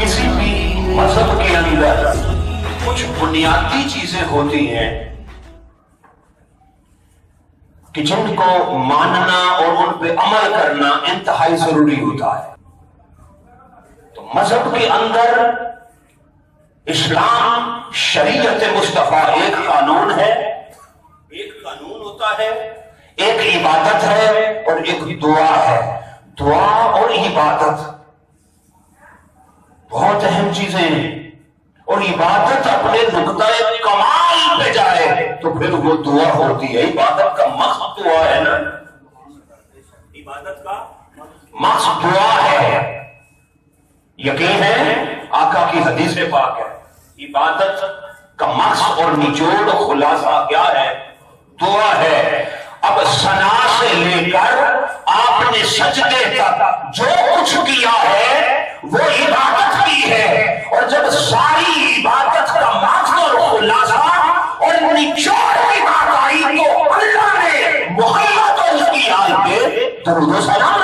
کسی بھی مذہب کے اندر کچھ بنیادی چیزیں ہوتی ہیں کہ جن کو ماننا اور ان پہ عمل کرنا انتہائی ضروری ہوتا ہے. تو مذہب کے اندر اسلام شریعت مصطفیٰ ایک قانون ہے، ایک قانون ہوتا ہے، ایک عبادت ہے اور ایک دعا ہے. دعا اور عبادت بہت اہم چیزیں ہیں، اور عبادت اپنے نقطۂ کمال پہ جائے تو پھر وہ دعا ہوتی ہے. عبادت کا مقصد دعا ہے نا، عبادت کا مقصد دعا ہے. یقین ہے آقا کی حدیث پاک ہے، عبادت کا مقصد اور نچوڑ خلاصہ کیا ہے؟ دعا ہے. اب ثنا سے لے کر آپ نے سجدے تک جو کچھ کیا ہے وہ عبادت کی ہے. اور جب ساری عبادت کا مقصد اور خلاصہ اور نچوڑ کی بات آئی تو اللہ نے محمد اور اس کی آل پہ درود و سلام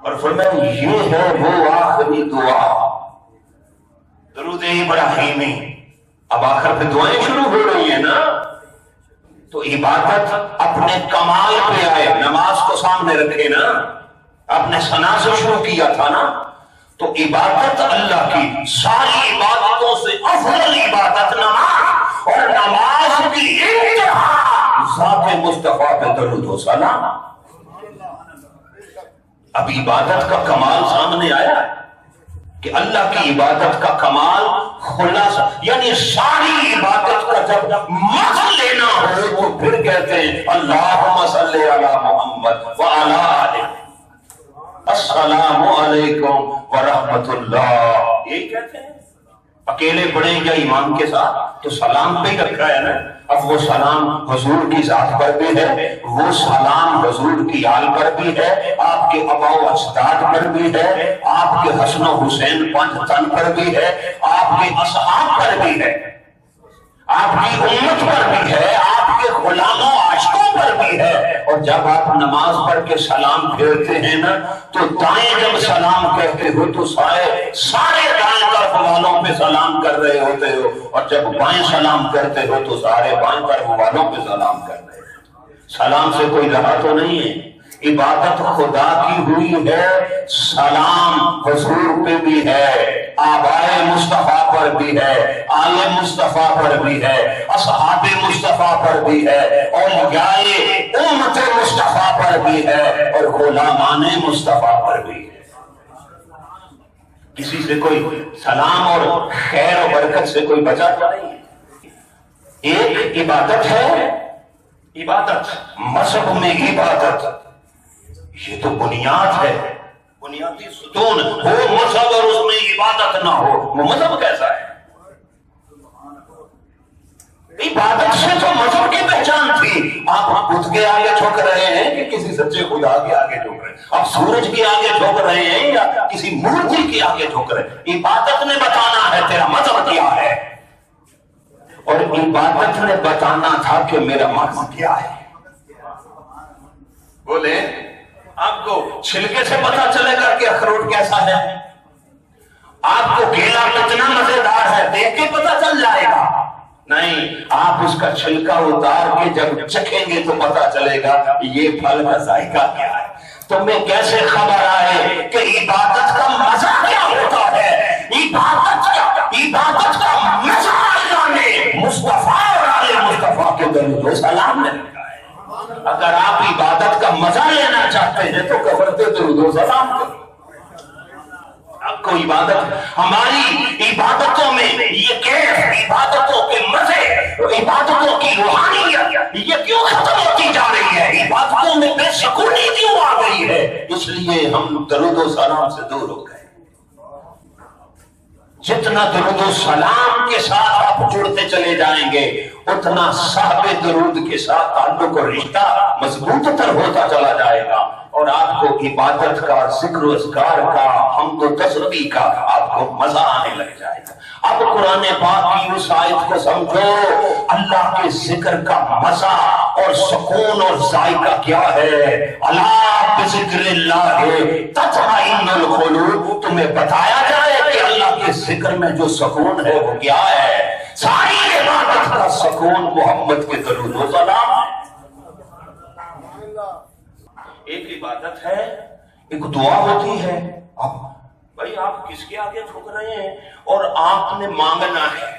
اور فرمایا یہ ہے وہ آخری دعا، درود ابراہیمی. اب آخر پہ دعائیں شروع ہو رہی ہیں نا، تو عبادت اپنے کمال پہ آئے. نماز کو سامنے رکھے نا، اپنے ثنا سے شروع کیا تھا نا، تو عبادت اللہ کی ساری عبادتوں سے افضل عبادت نماز، اور نماز کی انتہا ذات مصطفیٰ پہ درود و سلام. اب عبادت کا کمال سامنے آیا کہ اللہ کی عبادت کا کمال خلاصہ، یعنی ساری عبادت کا جب مقصد لینا ہو تو پھر کہتے ہیں اللہم صلی علی محمد وعلی آلہ السلام علیکم ورحمۃ اللہ. یہی کہتے ہیں. اکیلے پڑھیں یا امام کے ساتھ تو سلام پہ ہی رکھا ہے نا. اب وہ سلام حضور کی ذات پر بھی ہے، وہ سلام حضور کی آل پر بھی ہے، آپ کے آباء و اجداد پر بھی ہے، آپ کے حسن و حسین پنج تن پر بھی ہے، آپ کے اصحاب پر بھی ہے، آپ کی امت پر بھی ہے، آپ کے غلاموں عاشقوں پر بھی ہے. اور جب آپ نماز پڑھ کے سلام پھیرتے ہیں نا تو دائیں جب سلام کہتے ہو تو سارے دائیں طرف والوں پہ سلام کر رہے ہوتے ہو، اور جب بائیں سلام کرتے ہو تو سارے بائیں طرف والوں پہ سلام کر رہے ہو. سلام سے کوئی رہا تو نہیں ہے. عبادت خدا کی ہوئی ہے، سلام حضور پہ بھی ہے، آبائے مصطفیٰ پر بھی ہے، آل مصطفیٰ پر بھی ہے، اصحاب مصطفیٰ پر بھی ہے، اولیاء امت مصطفیٰ پر بھی ہے، اور غلامان مصطفیٰ پر بھی ہے. کسی سے کوئی سلام اور خیر و برکت سے کوئی بچا تو نہیں. ایک عبادت ہے، عبادت مذہب میں عبادت یہ تو بنیاد ہے، بنیادی ستون. ہو مذہب اور اس میں عبادت نہ ہو وہ مذہب کیسا ہے؟ عبادت سے تو مذہب کی پہچان تھی. آپ خود کے آگے جھک رہے ہیں کہ کسی سچے خدا کے آگے جھک رہے ہیں؟ آپ سورج کے آگے جھک رہے ہیں یا کسی مورتی کے آگے جھک رہے ہیں؟ عبادت نے بتانا ہے تیرا مذہب کیا ہے، اور عبادت نے بتانا تھا کہ میرا مقصد کیا ہے. بولے آپ کو چھلکے سے پتا چلے گا کہ اخروٹ کیسا ہے؟ آپ کو کیلا کتنا مزیدار ہے دیکھ کے پتا چل جائے گا؟ نہیں، آپ اس کا چھلکا اتار کے جب چکھیں گے تو پتا چلے گا یہ پھل کا ذائقہ کیا ہے. تمہیں کیسے خبر آئے کہ عبادت کا مزہ کیا ہوتا ہے؟ عبادت کا مزہ اللہ نے مصطفیٰ اور آل مصطفیٰ کے درود و سلام نے رکھا ہے. اگر آپ عبادت کا مزہ لینا چاہتے ہیں تو قبر پہ درود و سلام کرو. آپ کو عبادت، ہماری عبادتوں میں یہ کیف، عبادتوں کے مزے، عبادتوں کی روحانیت یہ کیوں ختم ہوتی جا رہی ہے؟ عبادتوں میں بے سکونی کیوں آ گئی ہے؟ اس لیے ہم درود و سلام سے دور ہو گئے. جتنا درود و سلام کے ساتھ آپ جڑتے چلے جائیں گے اتنا صاحب درود کے ساتھ تعلق اور رشتہ مضبوط تر ہوتا چلا جائے گا، اور آپ کو عبادت کا، ذکر و اذکار کا، حمد و تسبیح کا آپ کو مزہ آنے لگ جائے گا. اب قرآن پاک کی اس آیت کو سمجھو، اللہ کے ذکر کا مزہ اور سکون اور ذائقہ کیا ہے. الا بذکر اللہ تطمئن الخلود، تمہیں بتایا جائے کہ اللہ کے ذکر میں جو سکون ہے وہ کیا ہے؟ ساری عبادت کا سکون محمد کے درود و سلام ہے۔ ایک عبادت ہے، ایک دعا ہوتی ہے۔ اب بھائی آپ کس کے آگے جھک رہے ہیں اور آپ نے مانگنا ہے؟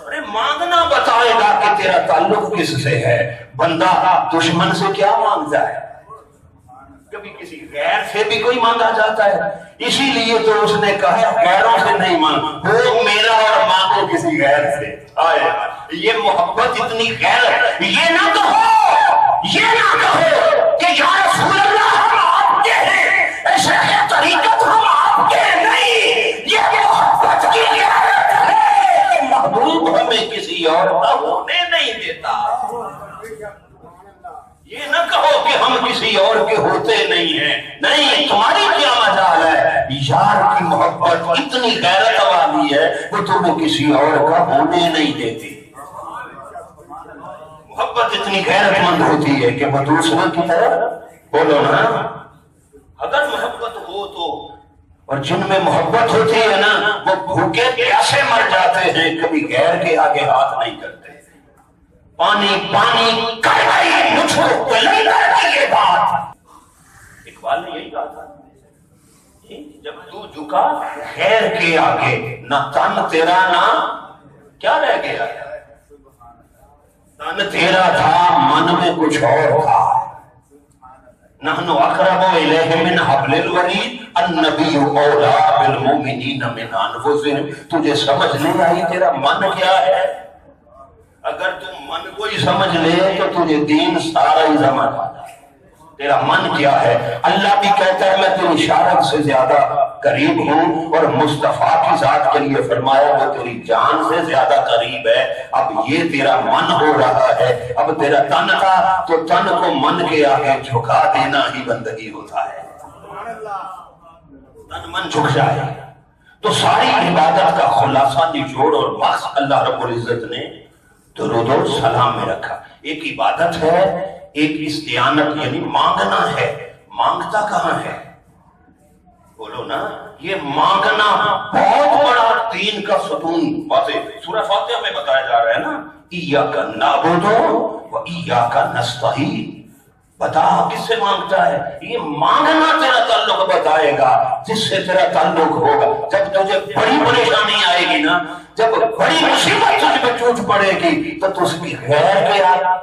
ارے مانگنا بتائے گا کہ تیرا تعلق کس سے ہے۔ بندہ دشمن سے کیا مانگتا ہے؟ کبھی کسی غیر سے بھی کوئی مانگا جاتا ہے، اسی لیے تو اس نے کہا غیروں سے نہیں مانگ، وہ میرا اور مانگو کسی غیر سے۔ آئے یہ محبت اتنی غیر ہے، یہ نہ کہو کہ یا رسول اللہ ہم آپ کے ہیں، شیخ طریقت ہم آپ کے نہیں، یہ محبت کی غیرت ہے کہ محبوب ہمیں کسی اور کا ہونے نہیں دیتا۔ یہ نہ کہو کہ ہم کسی اور کے ہوتے نہیں ہیں، نہیں، تمہاری کیا مجال ہے؟ یار کی محبت اتنی غیرت والی ہے وہ تمہیں کسی اور کا ہونے نہیں دیتی۔ محبت اتنی غیرت مند ہوتی ہے کہ وہ دوسروں کی طرف، بولو نا، اگر محبت ہو تو، اور جن میں محبت ہوتی ہے نا وہ بھوکے پیاسے مر جاتے ہیں، کبھی غیر کے آگے ہاتھ نہیں کرتے۔ پانی پانی کر گئی مجھ کو قلندر کی یہ بات، اقبال نے یہی کہا تھا، جب تو جھکا غیر کے آگے، نہ تن تیرا نہ کیا رہ گیا، تن تیرا تھا من میں کچھ اور تھا۔ نحن اقرب الیہ من حبل الورید النبی اولی بالمؤمنین من انفسہم۔ تجھے سمجھ نہیں آئی تیرا من کیا ہے؟ اگر تم من کو ہی سمجھ لے تو تجھے دین سارا ہی سمجھ آ جائے۔ تیرا من کیا ہے؟ اللہ بھی کہتا ہے میں تیری شارت سے زیادہ قریب ہوں، اور مصطفیٰ کی ذات کے لیے فرمایا وہ تیری جان سے زیادہ قریب ہے۔ اب یہ تیرا من ہو رہا ہے، اب تیرا تن تھا تو تن کو من کے آگے جھکا دینا ہی بندگی ہوتا ہے۔ تن من جھک جائے تو ساری عبادت کا خلاصہ نچوڑ اور مقصد اللہ رب العزت نے درود و سلام میں رکھا۔ ایک عبادت ہے، ایک استعانت یعنی مانگنا ہے۔ مانگتا کہاں ہے؟ بولو نا، یہ مانگنا بہت بڑا دین کا ستون واضح سورہ فاتحہ میں بتایا جا رہا ہے نا، ایاک نعبد و ایاک نستعین۔ بتا کس سے مانگتا ہے؟ یہ مانگنا تیرا تعلق بتائے گا، جس سے تیرا تعلق ہوگا۔ جب تجھے بڑی پریشانی آئے گی نا، جب بڑی مصیبت تجھ پہ ٹوٹ پڑے گی تو تو اس کی غیر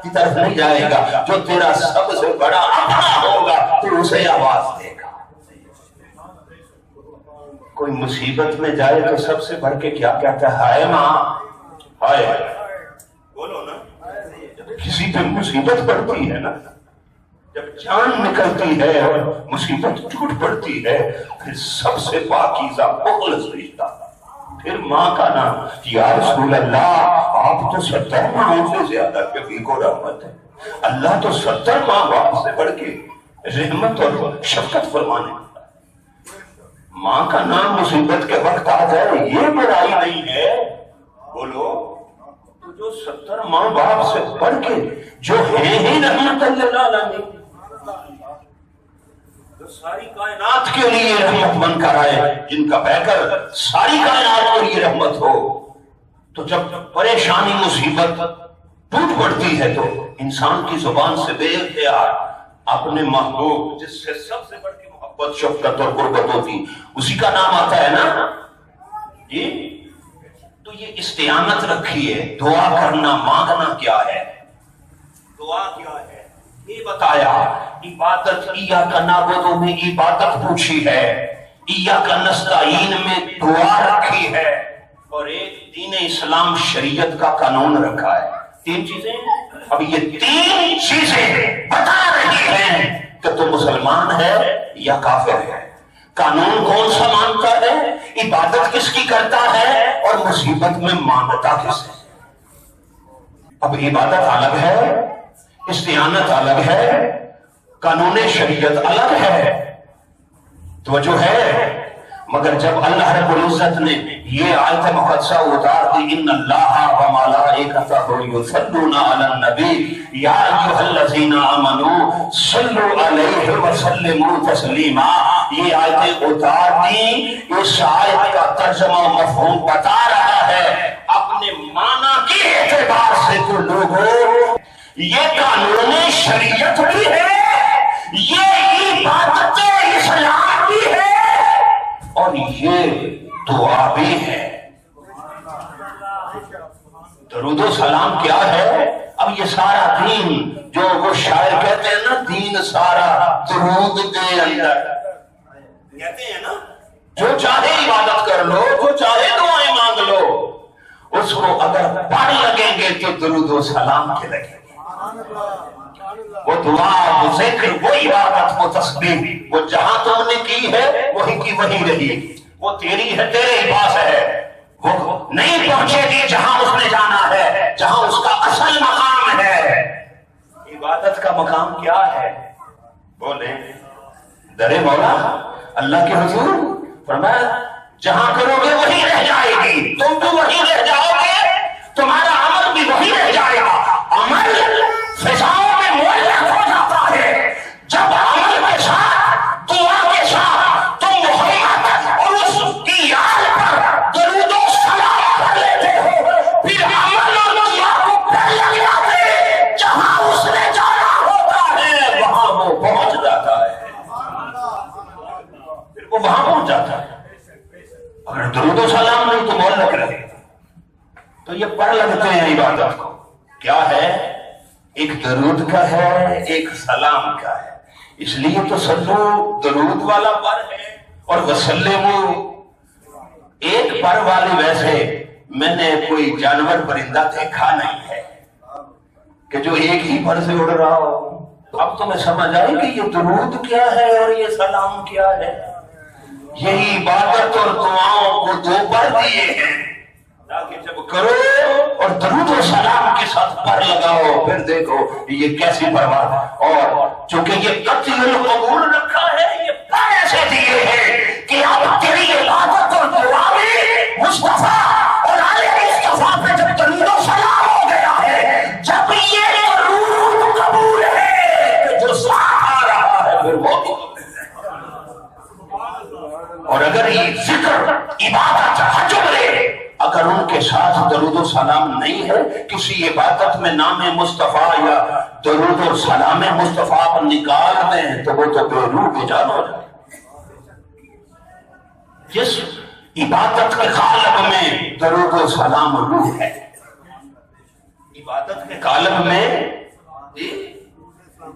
کی طرف نہیں جائے گا، جو تیرا سب سے بڑا اپنا ہوگا تو اسے آواز دے گا۔ کوئی مصیبت میں جائے تو سب سے بڑھ کے کیا کہتا ہے؟ ہائے ماں، ہائے، بولو نا۔ جب کسی پہ مصیبت پڑتی ہے نا، جب جان نکلتی ہے اور مصیبت ٹوٹ پڑتی ہے، پھر سب سے پاکیزہ مخلص رشتہ، پھر ماں کا نام، یا رسول اللہ آپ تو 70 ماہوں سے زیادہ کبھی کو رحمت ہے، اللہ تو 70 ماہ باپ سے بڑھ کے رحمت اور شفقت فرمانے والا۔ ماں کا نام مصیبت کے وقت آ جائے یہ برائی نہیں ہے، بولو تو جو 70 ماں باپ سے بڑھ کے جو ہے ہی رحمت للعالمین، ساری کائنات کے لیے رحمت بن کر آئے، جن کا بہ کر ساری کائنات کے لیے رحمت ہو، تو جب پریشانی مصیبت ٹوٹ پڑتی ہے تو انسان کی زبان سے بے اختیار اپنے محبوب جس سے سب سے بڑھ کے محبت شفقت اور قربت ہوتی اسی کا نام آتا ہے نا جی۔ تو یہ استعانت رکھی ہے، دعا کرنا، مانگنا کیا ہے، دعا کیا ہے یہ بتایا۔ عبادت ایاک نعبد میں عبادت پوچھی ہے، ایاک نستعین میں دعا رکھی ہے، اور ایک دین اسلام شریعت کا قانون رکھا ہے۔ 3 چیزیں، اب یہ 3 چیزیں بتا رہی ہیں کہ تو مسلمان ہے یا کافر ہے۔ قانون کون سا مانتا ہے، عبادت کس کی کرتا ہے، اور مصیبت میں مانگتا کس ہے۔ اب عبادت الگ ہے، استعانت الگ ہے، قانون شریعت الگ ہے، توجہ ہے۔ مگر جب اللہ رب العزت نے یہ آیت مقدسہ اتار دی، ان اللہ و ملائکتہ یصلون علی النبی یا ایھا الذین آمنوا صلوا علیہ وسلموا تسلیما، یہ آیتیں اتار دی، اس آیت کا ترجمہ مفہوم بتا رہا ہے اپنے معنی کے اعتبار سے تو لوگوں یہ قانون شریعت بھی ہے، یہ عبادت اسلام بھی ہے، اور یہ دعا بھی ہے۔ درود و سلام کیا ہے؟ اب یہ سارا دین جو وہ شاعر کہتے ہیں نا، دین سارا درود کے اندر، کہتے ہیں نا جو چاہے عبادت کر لو، جو چاہے دعائیں مانگ لو، اس کو اگر پڑھ لگیں گے تو درود و سلام کے لگیں گے۔ وہ دعا، وہ ذکر، وہ عبادت، وہ تسبیح، وہ جہاں تم نے کی ہے وہی کی وہی رہی، وہ تیری ہے، تیرے پاس ہے، وہ نہیں پہنچے گی جہاں اس نے جانا ہے، جہاں اس کا اصل مقام ہے۔ عبادت کا مقام کیا ہے؟ بولیں در مولا اللہ کے حضور فرمایا جہاں کرو گے وہی رہ جائے گی، تم بھی وہی رہ جاؤ گے، تمہارا عمل بھی وہی رہ جائے گا۔ عمل فضاؤں میں معلق ہو جاتا ہے، جب عمل کے ساتھ، دعا کے ساتھ تم محمد اور اس کی آل پر درود و سلام کر لیتے ہو، پھر عمل اور دعا کو پھر لگ جاتے، جہاں اس نے جانا ہوتا ہے وہاں وہ پہنچ جاتا ہے، پھر وہ وہاں پہنچ جاتا ہے۔ اگر درود و سلام نہیں تو معلق رہے تو یہ پڑھ لگتے ہیں عبادت کو۔ کیا ہے؟ ایک درود کا ہے، ایک سلام کا ہے، اس لیے تو سلو درود والا پر ہے اور وسلمو ایک پر والی۔ ویسے میں نے کوئی جانور پرندہ دیکھا نہیں ہے کہ جو ایک ہی پر سے اڑ رہا ہو۔ اب تمہیں سمجھ آئی کہ یہ درود کیا ہے اور یہ سلام کیا ہے؟ یہی عبادت اور دعاؤں کو دو پر دیے ہیں تاکہ جب کرو اور درود و سلام کے ساتھ پر لگاؤ، پھر دیکھو یہ کیسی پرواہ۔ اور چونکہ یہ قطعی القبول رکھا ہے، یہ پر ایسے دیے ہیں کہ اب تیری عبادت اور دعا میں مصطفیٰ اور آل مصطفیٰ پہ جب درود و سلام ہو گیا ہے، جب یہ درود قبول ہے کہ جو ساتھ آ رہا ہے پھر وہ بھی قبول ہے۔ اور اگر یہ ذکر، عبادت، حج لے، اگر ان کے ساتھ درود و سلام نہیں ہے، کسی عبادت میں نام مصطفیٰ یا درود و سلام مصطفیٰ پر نکال دیں تو وہ تو بے روح بے جان ہو جائے۔ جس عبادت کے قالب میں درود و سلام روح ہے، عبادت کے قالب میں،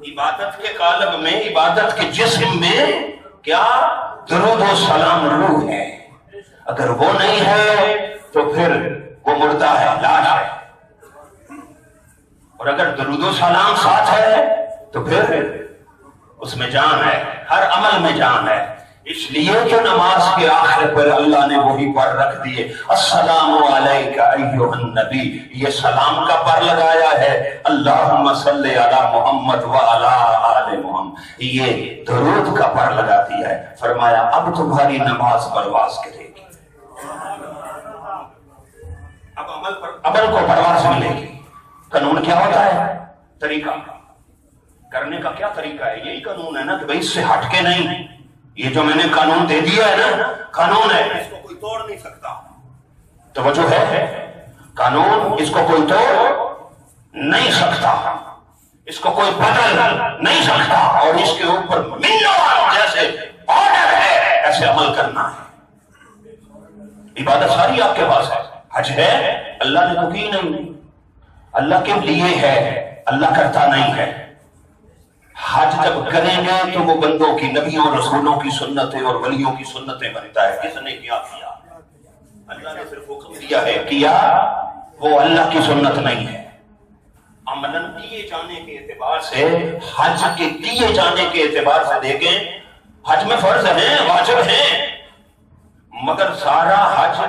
عبادت کے قالب میں، عبادت کے جسم میں کیا؟ درود و سلام روح ہے۔ اگر وہ نہیں ہے تو پھر وہ مردہ ہے، لاش ہے۔ اور اگر درود و سلام ساتھ ہے تو پھر اس میں جان ہے، ہر عمل میں جان ہے۔ اس لیے تو نماز کے آخر پر اللہ نے وہی پر رکھ دیے، السلام علیک ایھا النبی، یہ سلام کا پر لگایا ہے، اللہم صلی علی محمد وعلی آل محمد، یہ درود کا پر لگا دیا ہے۔ فرمایا اب تمہاری نماز پرواز کرے گی، اب عمل کو پرواز ملے گی۔ قانون کیا ہوتا ہے؟ طریقہ کرنے کا کیا طریقہ ہے؟ یہی قانون ہے نا کہ بھئی اس سے ہٹ کے نہیں، یہ جو میں نے قانون دے دیا ہے نا، قانون ہے، اس کو کوئی توڑ نہیں سکتا۔ توجہ ہے، قانون اس کو کوئی توڑ نہیں سکتا، اس کو کوئی بدل نہیں سکتا، اور اس کے اوپر جیسے آرڈر ہے ایسے عمل کرنا ہے۔ عبادت ساری آپ کے پاس ہے، حج ہے، اللہ نے تو کی نہیں، اللہ کے لیے ہے، اللہ کرتا نہیں ہے۔ حج جب کریں گے تو وہ بندوں کی، نبیوں رسولوں کی سنتیں اور ولیوں کی سنتیں بنتا ہے۔ کس نے کیا؟ اللہ نے صرف حکم دیا ہے، کیا، وہ اللہ کی سنت نہیں ہے۔ عملاً کیے جانے کے اعتبار سے، حج کے کیے جانے کے اعتبار سے دیکھیں، حج میں فرض ہیں، واجب ہیں، مگر سارا حج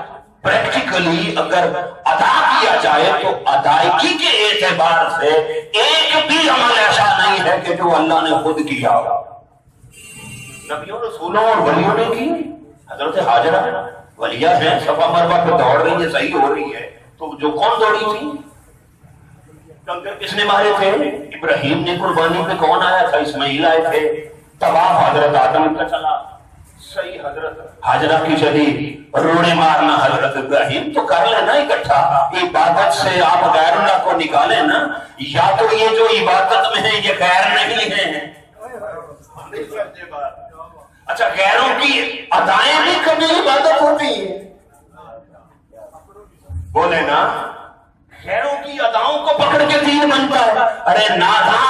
پریکٹیکلی اگر ادا کیا جائے تو ادائیگی کے اعتبار سے ایک بھی عمل ایسا نہیں ہے کہ جو اللہ نے خود کیا ہو۔ نبیوں رسولوں اور ولیوں نے کی۔ حضرت حاجرہ ولیہ ہیں، صفا مروا پہ دوڑ رہی ہے، صحیح ہو رہی ہے، تو جو کون دوڑی تھی؟ کنکر کس نے مارے تھے؟ ابراہیم نے۔ قربانی پہ کون آیا تھا؟ اسماعیل آئے تھے۔ طواف حضرت آدم کا چلا، صحیح حضرت حاجرہ کی چلی رونے مارنا حضرت ابراہیم تو کر لینا اکٹھا عبادت سے آپ غیر اللہ کو نکالے نا یا تو یہ جو عبادت میں ہے یہ غیر نہیں ہے اچھا غیروں کی ادائیں بھی کبھی عبادت ہوتی ہیں بولے نا غیروں کی اداؤں کو پکڑ کے دین بنتا ہے ارے ناداں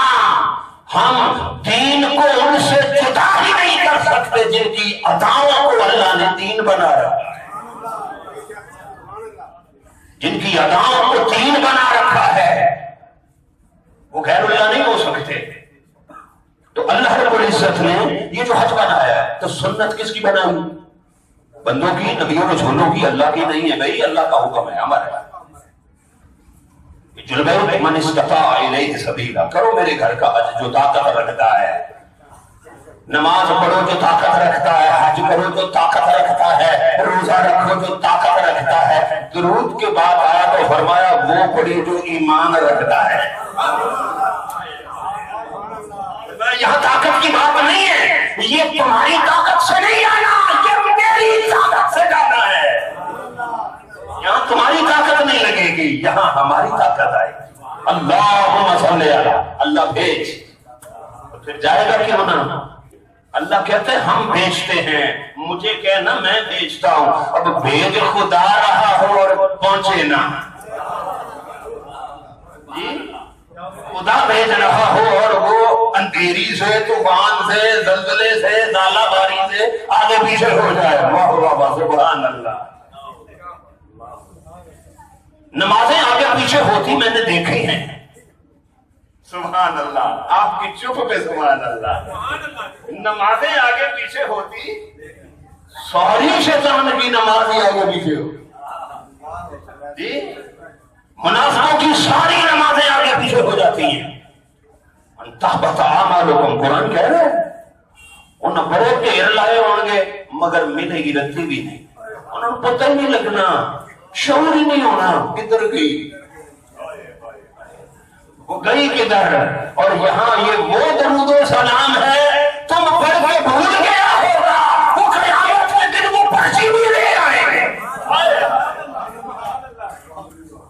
ہم دین کو ان سے جدا ہی نہیں کر سکتے جن کی اداؤں کو اللہ نے دین بنا رکھا ہے جن کی اداؤں کو دین بنا رکھا ہے وہ غیر اللہ نہیں ہو سکتے تو اللہ رب العزت نے یہ جو حج بنایا ہے تو سنت کس کی بنائی بندوں کی نبیوں رسولوں کی اللہ کی نہیں ہے بھائی اللہ کا حکم ہے ہمارا من استطاع الیہ سبیلا کرو میرے گھر کا حج جو طاقت رکھتا ہے نماز پڑھو جو طاقت رکھتا ہے حج کرو جو طاقت رکھتا ہے روزہ رکھو جو طاقت رکھتا ہے درود کے بعد آیا تو فرمایا وہ پڑھی جو ایمان رکھتا ہے یہاں طاقت کی بات نہیں ہے یہ تمہاری طاقت سے نہیں آنا یہ میری طاقت سے جانا ہے یہاں تمہاری طاقت نہیں لگے گی یہاں ہماری طاقت آئے گی اللہم صلی اللہ بھیج تو پھر جائے گا کیوں نہ اللہ کہتے ہیں ہم بھیجتے ہیں مجھے کہنا میں بھیجتا ہوں اب بھیج خدا رہا ہو اور پہنچے نہ خدا بھیج رہا ہو اور وہ اندھیری سے طوفان سے زلزلے سے نالا باری سے آگے پیچھے ہو جائے واہ واہ واہ سبحان اللہ نمازیں آگے پیچھے ہوتی میں نے دیکھی ہیں سبحان اللہ آپ کی چپ پہ سبحان اللہ نمازیں آگے پیچھے ہوتی ساری شیطان کی نماز ہی آگے پیچھے ہو جی منافقوں کی ساری نمازیں آگے پیچھے ہو جاتی ہیں انتہبط اعمالکم قرآن کہہ رہے ہیں انہیں بڑے ڈھیر لائے ہوں گے مگر ملے گی رتی بھی نہیں انہیں پتہ ہی نہیں لگنا شعور ہی نہیں ہونا کدھر گئی وہ گئی کدھر اور یہاں یہ وہ درود و سلام ہے تم پڑھ کے بھول گیا ہوگا وہ قیامت کے دن وہ پرچی بھی لے آئیں گے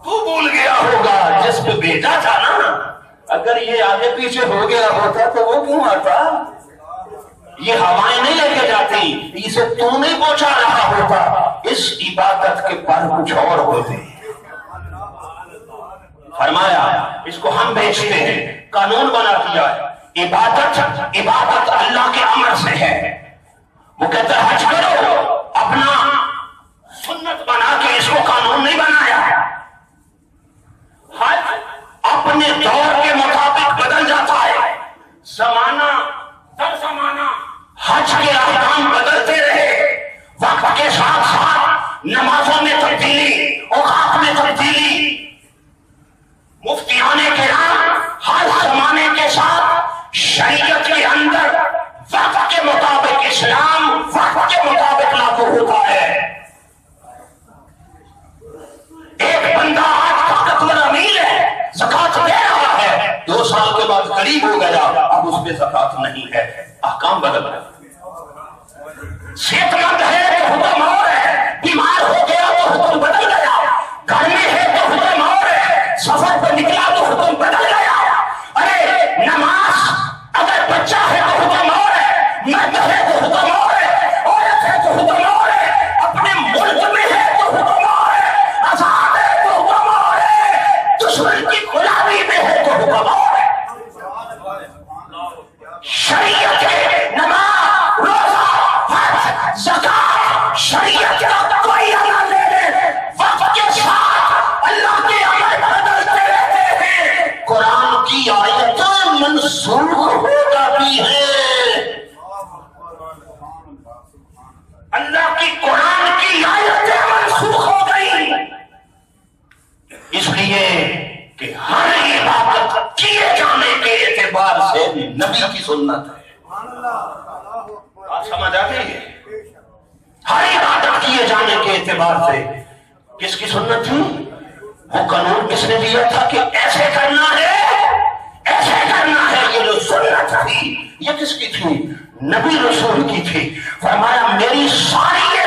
تو بھول گیا ہوگا جس پہ بھیجا تھا نا اگر یہ آگے پیچھے ہو گیا ہوتا تو وہ کیوں آتا یہ ہوائیں نہیں لے کے جاتی اسے تو نہیں پہنچا رہا ہوتا اس عبادت کے پر کچھ اور ہوتے فرمایا اس کو ہم بیچتے ہیں قانون بنا دیا ہے عبادت اللہ کے امر سے ہے وہ کہتا ہے حج کرو اپنا سنت بنا کے اس کو قانون نہیں بنایا حج اپنے دور کے مطابق بدل جاتا ہے زمانہ در زمانہ حج کے احکام بدلتے رہے وقت کے ساتھ ساتھ نمازوں میں تبدیلی اوقات میں تبدیلی مفتیان کرام ہر زمانے کے ساتھ شریعت کے اندر وقت کے مطابق اسلام وقت کے مطابق لاگو ہوتا ہے ایک بندہ آج طاقتور امیر ہے زکات دے رہا ہے 2 سال کے بعد قریب ہو گیا اب اس پہ زکات نہیں ہے احکام بدل گئے صحت مند ہے تو حکم اور ہے بیمار ہو گیا تو حکم بدل گیا گھر میں ہے تو حکم اور ہے سفر پہ نکلا تو حکم بدل گیا ارے نماز اگر بچہ ہے تو حکم اور ہے مرد ہے تو حکم اور ہے عورت ہے تو حکم اور ہے اپنے ملک میں ہے تو حکم اور ہے آزاد ہے تو حکم اور ہے دشمن کی غلامی میں ہے تو حکم اور ہے شریعت ہے نماز روزہ حج زکات شریعت کا کوئی عمل لے وقت کے ساتھ اللہ کے عمل بدلتے رہتے ہیں قرآن کی آیتیں منسوخ ہو جاتی ہیں اللہ کی قرآن کی آیتیں منسوخ ہو گئی اس لیے کہ ہر عبادت کیے جانے کے اعتبار سے نبی کی سنت ہے آپ سمجھ آتی ہے ہر عبادت کیے جانے کے اعتبار سے کس کی سنت تھی وہ قانون کس نے دیا تھا کہ ایسے کرنا ہے ایسے کرنا ہے یہ جو سنت تھی یہ کس کی تھی؟ نبی رسول کی تھی۔ فرمایا میری ساری